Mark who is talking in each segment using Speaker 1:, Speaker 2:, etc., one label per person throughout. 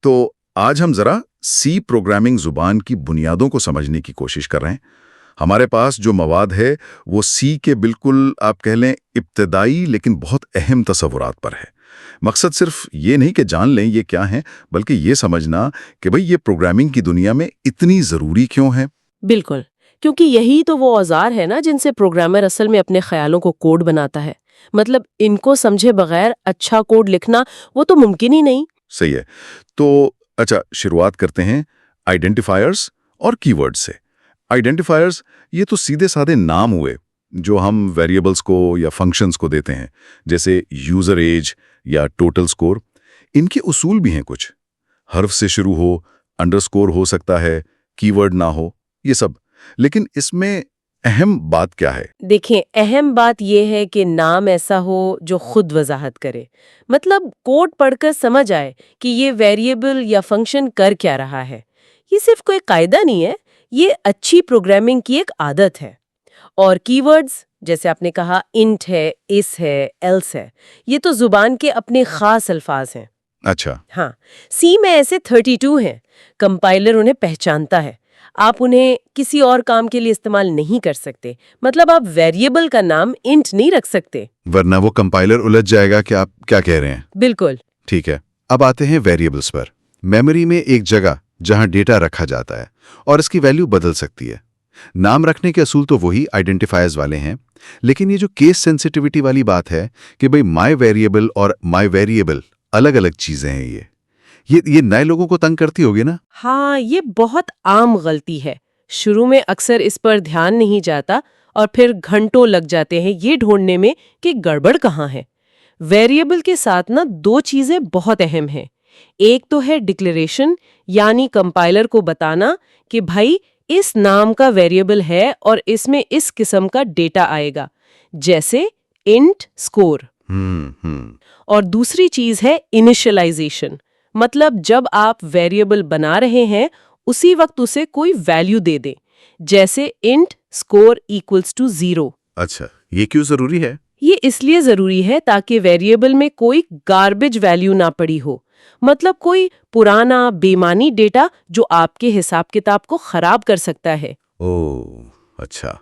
Speaker 1: तो आज हम जरा सी प्रोग्रामिंग जुबान की बुनियादों को समझने की कोशिश कर रहे हैं। हमारे पास जो मवाद है वो सी के बिल्कुल आप कह लें इब्तदाई लेकिन बहुत अहम तस्वुरात पर है। मकसद सिर्फ ये नहीं कि जान लें ये क्या है, बल्कि ये समझना कि भाई ये प्रोग्रामिंग की दुनिया में इतनी ज़रूरी क्यों है।
Speaker 2: बिल्कुल, क्योंकि यही तो वो औजार है ना जिनसे प्रोग्रामर असल में अपने ख्यालों को कोड बनाता है। मतलब इनको समझे बगैर अच्छा कोड लिखना वो तो मुमकिन ही नहीं।
Speaker 1: सही है। तो अच्छा, शुरुआत करते हैं आइडेंटिफायर्स और कीवर्ड से। आइडेंटिफायर्स ये तो सीधे साधे नाम हुए जो हम वेरिएबल्स को या फंक्शंस को देते हैं, जैसे यूजर एज या टोटल स्कोर। इनके उसूल भी हैं कुछ। हर्फ से शुरू हो, अंडरस्कोर हो सकता है, कीवर्ड ना हो, ये सब। लेकिन इसमें अहम बात क्या है?
Speaker 2: देखें, अहम बात यह है कि नाम ऐसा हो जो खुद वजाहत करे। मतलब कोड पढ़कर समझ आए कि ये वेरिएबल या फंक्शन कर क्या रहा है। ये सिर्फ कोई कायदा नहीं है, ये अच्छी प्रोग्रामिंग की एक आदत है। और कीवर्ड्स, जैसे आपने कहा इंट है, इस है, एल्स है, ये तो जुबान के अपने खास अल्फाज हैं।
Speaker 1: अच्छा।
Speaker 2: हाँ, सी में ऐसे 32 हैं। कंपाइलर उन्हें पहचानता है। आप उन्हें किसी और काम के लिए इस्तेमाल नहीं कर सकते। मतलब आप वेरिएबल का नाम इंट नहीं रख सकते।
Speaker 1: वरना वो कंपाइलर उलझ जाएगा कि आप क्या कह रहे हैं।
Speaker 2: बिल्कुल।
Speaker 1: ठीक है, अब आते हैं वेरिएबल्स पर। मेमोरी में एक जगह जहां डेटा रखा जाता है और इसकी वैल्यू बदल सकती है। नाम रखने के असूल तो वही आइडेंटिफायर्स वाले हैं, लेकिन ये जो केस सेंसिटिविटी वाली बात है कि भाई माय वेरिएबल और माय वेरिएबल अलग अलग चीजें हैं, ये नए लोगों को तंग करती होगी ना?
Speaker 2: हाँ, ये बहुत आम गलती है। शुरू में अक्सर इस पर ध्यान नहीं जाता और फिर घंटों लग जाते हैं ये ढूंढने में कि गड़बड़ कहाँ है। वेरिएबल के साथ ना दो चीजें बहुत अहम हैं। एक तो है डिक्लेरेशन, यानी कंपाइलर को बताना कि भाई इस नाम का वेरिएबल है और इसमें इस किस्म का डेटा आएगा, जैसे इंट स्कोर। और दूसरी चीज है इनिशियलाइजेशन। मतलब जब आप वेरिएबल बना रहे हैं उसी वक्त उसे कोई वैल्यू दे दें, जैसे इंट स्कोर इक्वल्स टू 0।
Speaker 1: अच्छा, ये क्यों जरूरी है?
Speaker 2: ये इसलिए जरूरी है ताकि वेरिएबल में कोई गार्बेज वैल्यू ना पड़ी हो। मतलब कोई पुराना बेमानी डेटा जो आपके हिसाब किताब को खराब कर सकता है।
Speaker 3: ओह, अच्छा,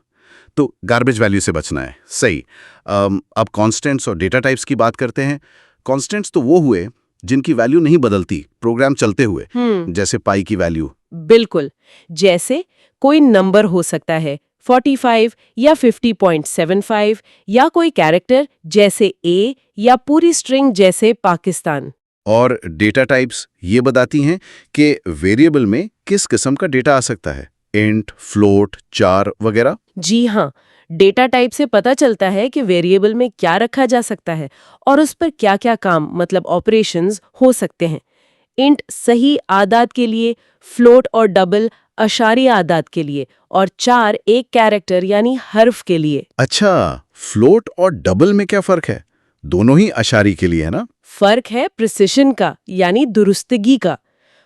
Speaker 3: तो गार्बेज वैल्यू से बचना है। सही। अब कॉन्स्टेंट्स और डेटा टाइप्स की बात करते हैं। कॉन्स्टेंट्स तो वो हुए जिनकी वैल्यू नहीं बदलती प्रोग्राम चलते हुए, जैसे पाई की वैल्यू।
Speaker 2: बिल्कुल, जैसे कोई नंबर हो सकता है 45 या 50.75, या कोई कैरेक्टर जैसे ए, या पूरी स्ट्रिंग जैसे पाकिस्तान।
Speaker 3: और डेटा टाइप्स ये बताती हैं कि वेरिएबल में किस किस्म का डेटा आ सकता है, इंट, फ्लोट, चार वगैरह।
Speaker 2: जी हाँ, डेटा टाइप से पता चलता है कि वेरिएबल में क्या रखा जा सकता है और उस पर क्या-क्या काम, मतलब ऑपरेशंस हो सकते हैं। इंट सही आदात के लिए, फ्लोट और डबल अशारी आदात के लिए, और चार एक कैरेक्टर यानी हर्फ के लिए।
Speaker 3: अच्छा, फ्लोट और डबल में क्या फर्क है? दोनों ही अशारी के लिए है ना?
Speaker 2: फर्क है प्रिसिशन का, यानी दुरुस्तगी का।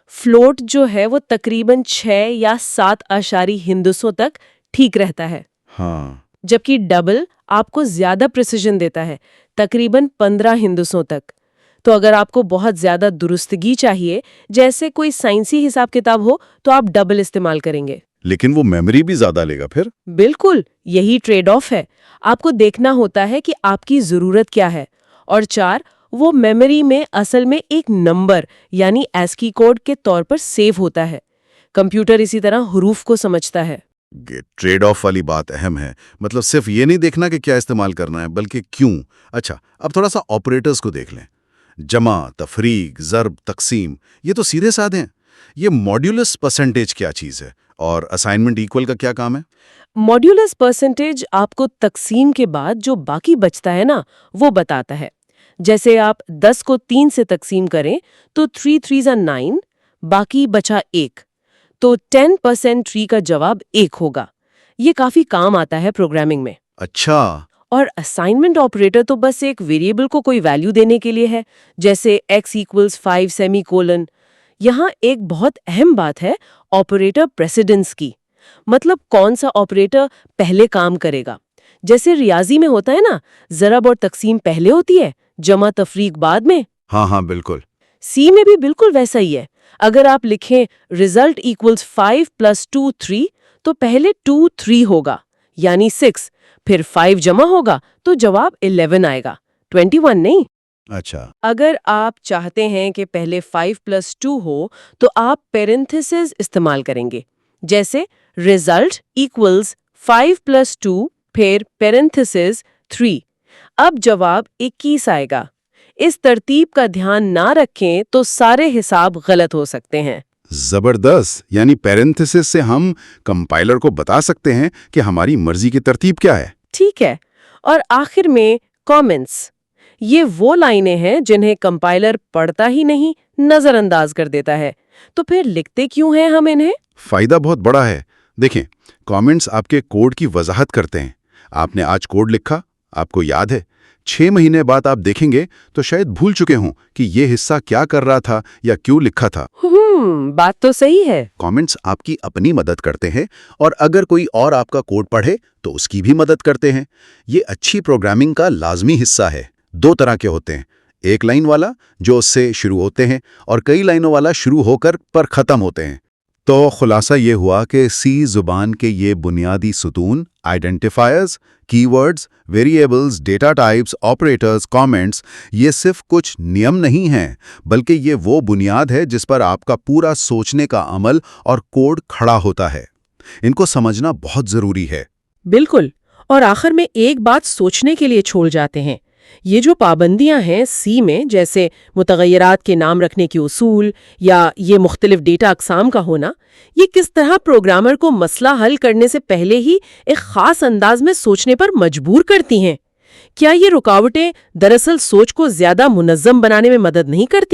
Speaker 2: फ्लोट जो है वो तकरीबन 6 या 7 अशारी हिंदुसों तक ठीक रहता है।
Speaker 3: हाँ।
Speaker 2: जबकि डबल आपको ज्यादा प्रिसिजन देता है, तकरीबन 15 हिंदुसों तक। तो अगर आपको बहुत ज्यादा दुरुस्तगी चाहिए, जैसे कोई साइंसी हिसाब किताब हो, तो आप डबल इस्तेमाल करेंगे।
Speaker 3: लेकिन वो मेमोरी भी ज्यादा लेगा फिर।
Speaker 2: बिल्कुल, यही ट्रेड ऑफ है। आपको देखना होता है कि आपकी जरूरत क्या है। और चार, वो मेमोरी में असल में एक नंबर यानी एस्की कोड के तौर पर सेव होता है। कंप्यूटर इसी तरह हरूफ को समझता है।
Speaker 3: ट्रेड ऑफ वाली बात अहम है। मतलब सिर्फ ये नहीं देखना कि क्या इस्तेमाल करना है, बल्कि क्यों। अच्छा, अब थोड़ा सा ऑपरेटर्स को देख लें। जमा, तफरीक, ज़र्ब, तकसीम, ये तो सीधे साधे हैं। ये मॉड्यूलस परसेंटेज क्या चीज़ है और असाइनमेंट इक्वल का क्या काम है?
Speaker 2: मॉड्यूलस परसेंटेज आपको तकसीम के बाद जो बाकी बचता है ना, वो बताता है। जैसे आप 10 को 3 से तकसीम करें तो 3 3 9, बाकी बचा 1, तो 10% ट्री का जवाब 1 होगा। ये काफी काम आता है प्रोग्रामिंग में।
Speaker 3: अच्छा।
Speaker 2: और असाइनमेंट ऑपरेटर तो बस एक वेरिएबल को कोई वैल्यू देने के लिए है, जैसे x इक्वल्स 5 सेमीकोलन। यहाँ एक बहुत अहम बात है ऑपरेटर प्रेसिडेंस की। मतलब कौन सा ऑपरेटर पहले काम करेगा। जैसे रियाजी में होता है ना, ज़रब और तकसीम पहले होती है, जमा तफरीक बाद में।
Speaker 3: हाँ हाँ, बिल्कुल।
Speaker 2: सी में भी बिल्कुल वैसा ही है। अगर आप लिखें रिजल्ट इक्वल्स 5 + 2 3 तो पहले 2 3 होगा यानी 6, फिर 5 जमा होगा तो जवाब 11 आएगा, 21 नहीं।
Speaker 3: अच्छा,
Speaker 2: अगर आप चाहते हैं कि पहले 5 + 2 हो तो आप पेरेंथेसिस इस्तेमाल करेंगे, जैसे रिजल्ट इक्वल्स 5 + 2 फिर पेरेंथेसिस 3। अब जवाब 21 आएगा। इस तरतीब का ध्यान ना रखें तो सारे हिसाब गलत हो सकते हैं।
Speaker 3: जबरदस्त। यानी पैरेंथेसिस से हम कंपाइलर को बता सकते हैं कि हमारी मर्जी की तरतीब क्या है।
Speaker 2: ठीक है। और आखिर में कमेंट्स। ये वो लाइनें हैं जिन्हें कंपाइलर पढ़ता ही नहीं, नजरअंदाज कर देता है। तो फिर लिखते क्यों हैं हम इन्हें?
Speaker 3: फायदा बहुत बड़ा है। देखें, कमेंट्स आपके कोड की वजाहत करते हैं। आपने आज कोड लिखा, आपको याद है, 6 महीने बाद आप देखेंगे तो शायद भूल चुके हों कि ये हिस्सा क्या कर रहा था या क्यों लिखा था।
Speaker 2: बात तो सही है।
Speaker 3: कमेंट्स आपकी अपनी मदद करते हैं और अगर कोई और आपका कोड पढ़े तो उसकी भी मदद करते हैं। ये अच्छी प्रोग्रामिंग का लाजमी हिस्सा है। 2 तरह के होते हैं, एक लाइन वाला जो उससे शुरू होते हैं और कई लाइनों वाला शुरू होकर पर ख़त्म होते हैं। तो खुलासा ये हुआ कि सी ज़ुबान के ये बुनियादी सुतून identifiers, keywords, variables, data types, operators, comments, ये सिर्फ कुछ नियम नहीं हैं, बल्कि ये वो बुनियाद है जिस पर आपका पूरा सोचने का अमल और कोड खड़ा होता है। इनको समझना बहुत ज़रूरी है।
Speaker 2: बिल्कुल। और आखिर में एक बात सोचने के लिए छोड़ जाते हैं, ये जो पाबंदियां हैं सी में, जैसे मुतगय्यरात के नाम रखने के उसूल या ये मुख्तलिफ डेटा अक़साम का होना, ये किस तरह प्रोग्रामर को मसला हल करने से पहले ही एक ख़ास अंदाज में सोचने पर मजबूर करती हैं। क्या ये रुकावटें दरअसल सोच को ज़्यादा मुनज़्ज़म बनाने में मदद नहीं करती?